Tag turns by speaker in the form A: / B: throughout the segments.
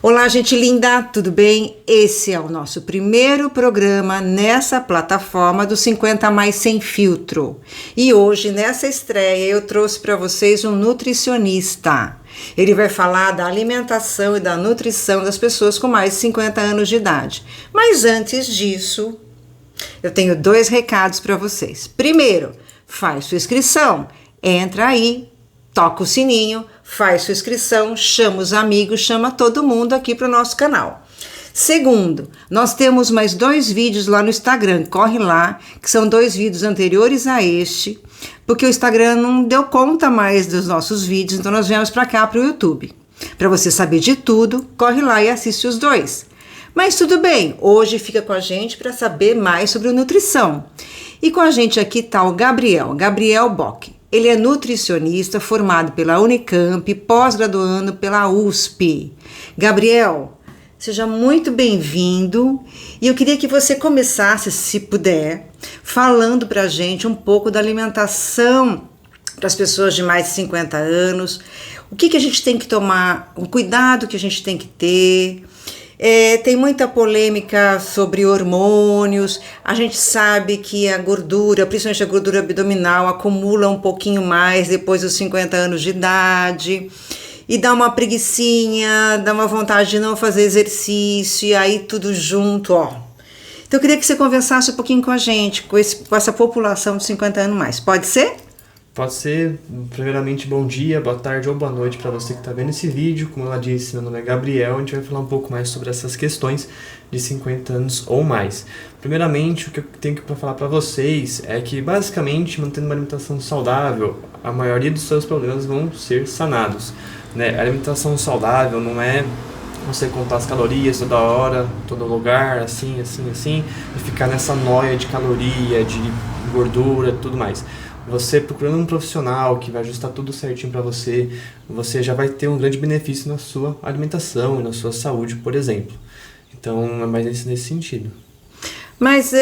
A: Olá, gente linda, tudo bem? Esse é o nosso primeiro programa nessa plataforma do 50 Mais Sem Filtro. E hoje, nessa estreia, eu trouxe para vocês um nutricionista. Ele vai falar da alimentação e da nutrição das pessoas com mais de 50 anos de idade. Mas antes disso, eu tenho 2 recados para vocês. Primeiro, faz sua inscrição, entra aí, toca o sininho, faz sua inscrição, chama os amigos, chama todo mundo aqui para o nosso canal. Segundo, nós temos mais 2 vídeos lá no Instagram, corre lá, que são 2 vídeos anteriores a este, porque o Instagram não deu conta mais dos nossos vídeos, então nós viemos para cá, para o YouTube. Para você saber de tudo, corre lá e assiste os 2. Mas tudo bem, hoje fica com a gente para saber mais sobre nutrição. E com a gente aqui está o Gabriel Bock. Ele é nutricionista formado pela Unicamp, pós-graduando pela USP. Gabriel, seja muito bem-vindo. E eu queria que você começasse, se puder, falando para a gente um pouco da alimentação para as pessoas de mais de 50 anos. O que a gente tem que tomar, o cuidado que a gente tem que ter. Tem muita polêmica sobre hormônios. A gente sabe que a gordura, principalmente a gordura abdominal, acumula um pouquinho mais depois dos 50 anos de idade e dá uma preguicinha, dá uma vontade de não fazer exercício, e aí tudo junto, ó. Então eu queria que você conversasse um pouquinho com a gente, com essa população de 50 anos mais. Pode ser?
B: Pode ser. Primeiramente, bom dia, boa tarde ou boa noite para você que está vendo esse vídeo. Como ela disse, meu nome é Gabriel, a gente vai falar um pouco mais sobre essas questões de 50 anos ou mais. Primeiramente, o que eu tenho para falar para vocês é que, basicamente, mantendo uma alimentação saudável, a maioria dos seus problemas vão ser sanados, né? A alimentação saudável não é você contar as calorias toda hora, todo lugar, assim, e ficar nessa noia de caloria, de gordura e tudo mais. Você procurando um profissional que vai ajustar tudo certinho para você, você já vai ter um grande benefício na sua alimentação e na sua saúde, por exemplo. Então, é mais nesse sentido.
A: Mas, e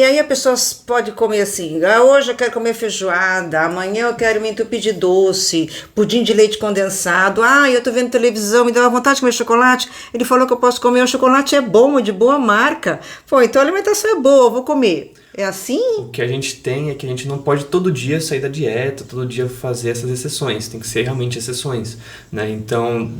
A: aí a pessoa pode comer assim, hoje eu quero comer feijoada, amanhã eu quero me entupir de doce, pudim de leite condensado, eu tô vendo televisão, me dá uma vontade de comer chocolate, ele falou que eu posso comer, o chocolate é bom, de boa marca, então a alimentação é boa, eu vou comer. É assim?
B: O que a gente tem é que a gente não pode todo dia sair da dieta, todo dia fazer essas exceções, tem que ser realmente exceções, né? Então,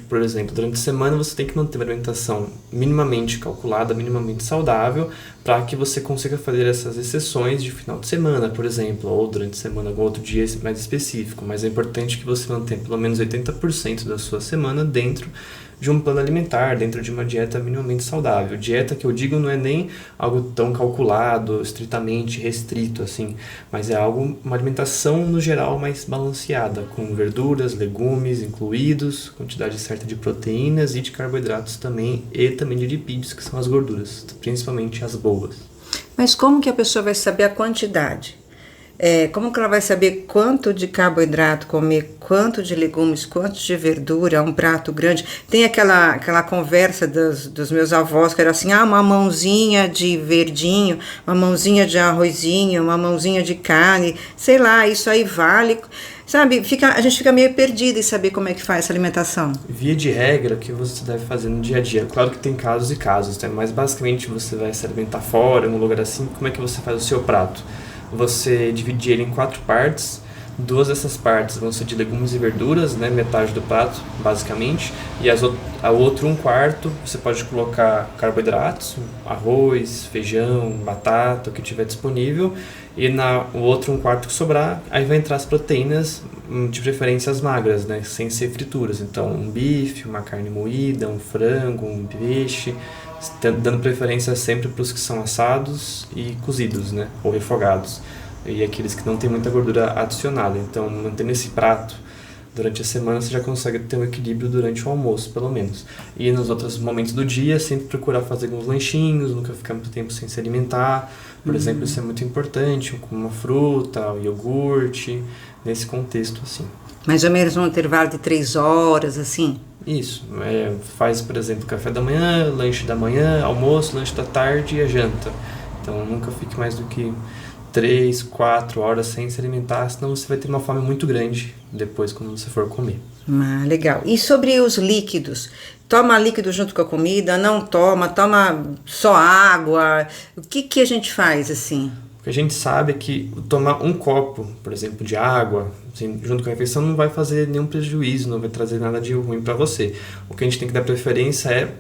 B: por exemplo, durante a semana você tem que manter uma alimentação minimamente calculada, minimamente saudável, para que você consiga fazer essas exceções de final de semana, por exemplo, ou durante a semana, algum outro dia mais específico. Mas é importante que você mantenha pelo menos 80% da sua semana dentro de um plano alimentar, dentro de uma dieta minimamente saudável. Dieta que eu digo não é nem algo tão calculado, estritamente restrito assim, mas é uma alimentação no geral mais balanceada, com verduras, legumes incluídos, quantidade certa de proteínas e de carboidratos também, e também de lipídios, que são as gorduras, principalmente as boas.
A: Mas como que a pessoa vai saber a quantidade? Como que ela vai saber quanto de carboidrato comer, quanto de legumes, quanto de verdura, um prato grande? Tem aquela conversa dos meus avós, que era assim, uma mãozinha de verdinho, uma mãozinha de arrozinho, uma mãozinha de carne, sei lá, isso aí vale... Sabe, a gente fica meio perdido em saber como é que faz essa alimentação.
B: Via de regra, o que você deve fazer no dia a dia? Claro que tem casos e casos, né? Mas basicamente você vai se alimentar fora, em um lugar assim, como é que você faz o seu prato? Você divide ele em 4 partes, 2 dessas partes vão ser de legumes e verduras, né? Metade do prato, basicamente, e a outra 1/4 você pode colocar carboidratos, arroz, feijão, batata, o que tiver disponível, e o outro 1/4 que sobrar, aí vai entrar as proteínas, de preferência as magras, né? Sem ser frituras, então um bife, uma carne moída, um frango, um peixe, dando preferência sempre para os que são assados e cozidos, né? Ou refogados, e aqueles que não tem muita gordura adicionada. Então, mantendo esse prato durante a semana, você já consegue ter um equilíbrio durante o almoço, pelo menos. E nos outros momentos do dia, sempre procurar fazer alguns lanchinhos, nunca ficar muito tempo sem se alimentar. Por exemplo, isso é muito importante, como uma fruta, um iogurte, nesse contexto, assim.
A: Mais ou menos um intervalo de 3 horas, assim?
B: Isso. Faz, por exemplo, café da manhã, lanche da manhã, almoço, lanche da tarde e a janta. Então, nunca fique mais do que 3, 4 horas sem se alimentar, senão você vai ter uma fome muito grande depois quando você for comer.
A: Legal. E sobre os líquidos? Toma líquido junto com a comida? Não toma? Toma só água? O que a gente faz assim?
B: O que a gente sabe é que tomar um copo, por exemplo, de água, assim, junto com a refeição, não vai fazer nenhum prejuízo, não vai trazer nada de ruim para você. O que a gente tem que dar preferência é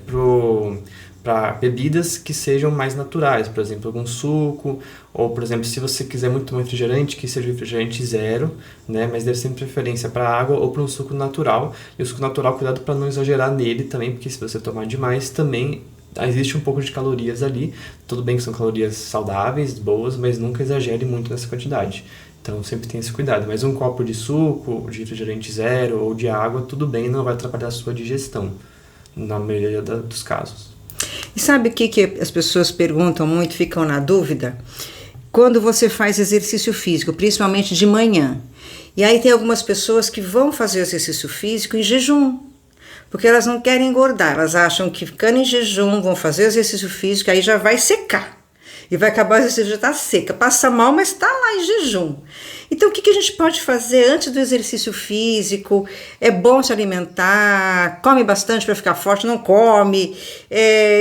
B: para bebidas que sejam mais naturais, por exemplo, algum suco, ou, por exemplo, se você quiser muito tomar refrigerante, que seja refrigerante zero, né? Mas deve ser preferência para água ou para um suco natural. E o suco natural, cuidado para não exagerar nele também, porque se você tomar demais, também existe um pouco de calorias ali. Tudo bem que são calorias saudáveis, boas, mas nunca exagere muito nessa quantidade. Então sempre tem esse cuidado. Mas um copo de suco, de refrigerante zero ou de água, tudo bem, não vai atrapalhar a sua digestão, na maioria dos casos.
A: E sabe o que as pessoas perguntam muito, ficam na dúvida? Quando você faz exercício físico, principalmente de manhã. E aí tem algumas pessoas que vão fazer exercício físico em jejum, porque elas não querem engordar, elas acham que ficando em jejum, vão fazer exercício físico, aí já vai secar. E vai acabar o exercício, já está seca. Passa mal, mas está lá em jejum. Então, o que a gente pode fazer antes do exercício físico? É bom se alimentar? Come bastante para ficar forte? Não come?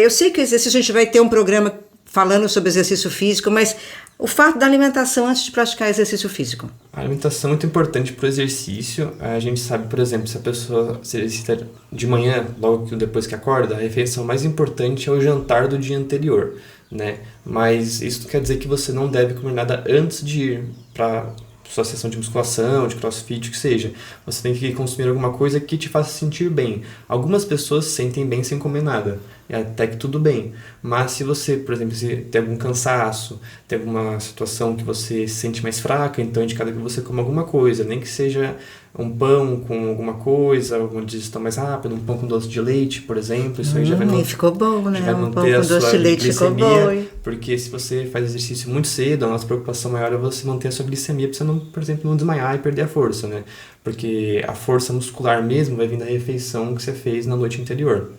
A: Eu sei que o exercício, a gente vai ter um programa falando sobre exercício físico, mas o fato da alimentação antes de praticar exercício físico.
B: A alimentação é muito importante para o exercício. A gente sabe, por exemplo, se a pessoa se exercita de manhã, logo depois que acorda, a refeição mais importante é o jantar do dia anterior, né? Mas isso não quer dizer que você não deve comer nada antes de ir para sua sessão de musculação, de crossfit, o que seja. Você tem que consumir alguma coisa que te faça sentir bem. Algumas pessoas se sentem bem sem comer nada, e até que tudo bem. Mas se você, por exemplo, se tem algum cansaço, tem alguma situação que você se sente mais fraca, então é indicado que você coma alguma coisa, nem que seja um pão com alguma coisa, alguma digestão mais rápida, um pão com doce de leite, por exemplo, isso aí já vai manter,
A: ficou bom, né?
B: Um pão com doce de leite ficou bom. Porque se você faz exercício muito cedo, a nossa preocupação maior é você manter a sua glicemia para você não, por exemplo, não desmaiar e perder a força, né? Porque a força muscular mesmo vai vir da refeição que você fez na noite anterior.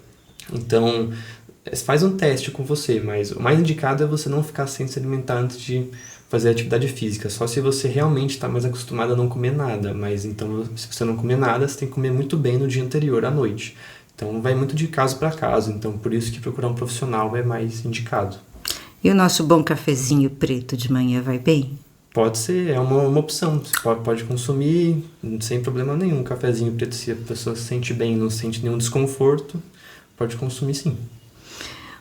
B: Então, faz um teste com você, mas o mais indicado é você não ficar sem se alimentar antes de fazer atividade física, só se você realmente está mais acostumado a não comer nada, mas então se você não comer nada, você tem que comer muito bem no dia anterior, à noite. Então vai muito de caso para caso, então por isso que procurar um profissional é mais indicado.
A: E o nosso bom cafezinho preto de manhã vai bem?
B: Pode ser, é uma opção, você pode consumir sem problema nenhum, um cafezinho preto, se a pessoa se sente bem, não sente nenhum desconforto, pode consumir sim.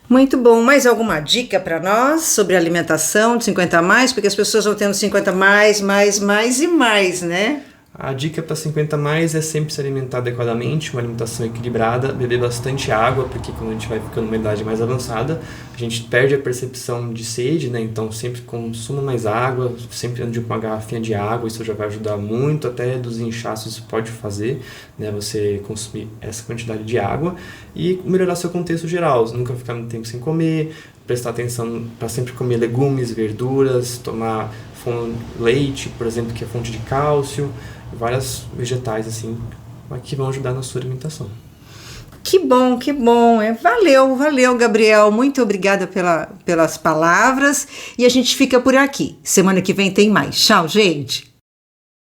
A: Muito bom. Mais alguma dica para nós sobre alimentação de 50 a mais? Porque as pessoas vão tendo 50 mais e mais, né?
B: A dica para 50 a mais é sempre se alimentar adequadamente, uma alimentação equilibrada, beber bastante água, porque quando a gente vai ficando numa idade mais avançada, a gente perde a percepção de sede, né? Então sempre consuma mais água, sempre ande com uma garrafinha de água, isso já vai ajudar muito, até dos inchaços pode fazer, né? Você consumir essa quantidade de água e melhorar seu contexto geral, nunca ficar muito tempo sem comer, prestar atenção para sempre comer legumes, verduras, tomar leite, por exemplo, que é fonte de cálcio, vários vegetais assim que vão ajudar na sua alimentação.
A: Que bom. Valeu, Gabriel. Muito obrigada pelas palavras e a gente fica por aqui. Semana que vem tem mais. Tchau, gente.